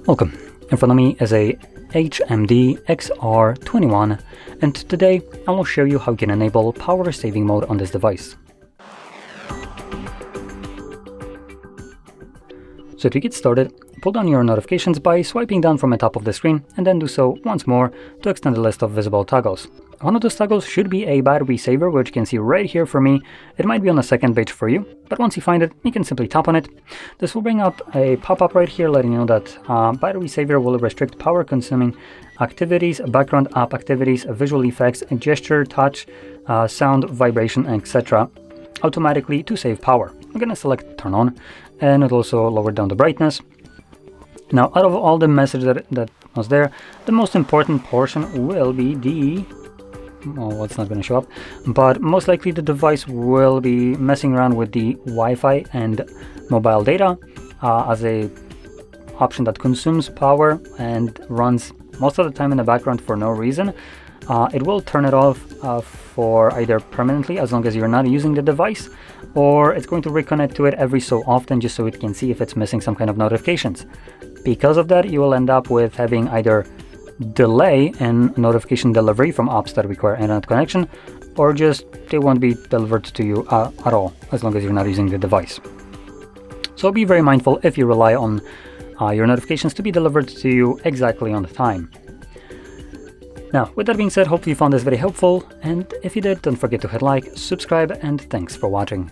Welcome. In front of me is a HMD XR21, and today I will show you how you can enable power saving mode on this device. So to get started, pull down your notifications by swiping down from the top of the screen and then do so once more to extend the list of visible toggles. One of those toggles should be a battery saver, which you can see right here for me. It might be on the second page for you, but once you find it, you can simply tap on it. This will bring up a pop-up right here letting you know that battery saver will restrict power consuming activities, background app activities, visual effects, gesture, touch, sound, vibration, etc. automatically to save power. I'm going to select turn on, and it'll also lower down the brightness. Now, out of all the message that was there, the most important portion will be the, well, it's not going to show up, but most likely the device will be messing around with the Wi-Fi and mobile data as a option that consumes power and runs most of the time in the background for no reason. It will turn it off for either permanently as long as you're not using the device, or it's going to reconnect to it every so often just so it can see if it's missing some kind of notifications. Because of that, you will end up with having either delay in notification delivery from apps that require internet connection, or just they won't be delivered to you at all as long as you're not using the device. So be very mindful if you rely on your notifications to be delivered to you exactly on the time. Now, with that being said, hopefully you found this very helpful, and if you did, don't forget to hit like, subscribe, and thanks for watching.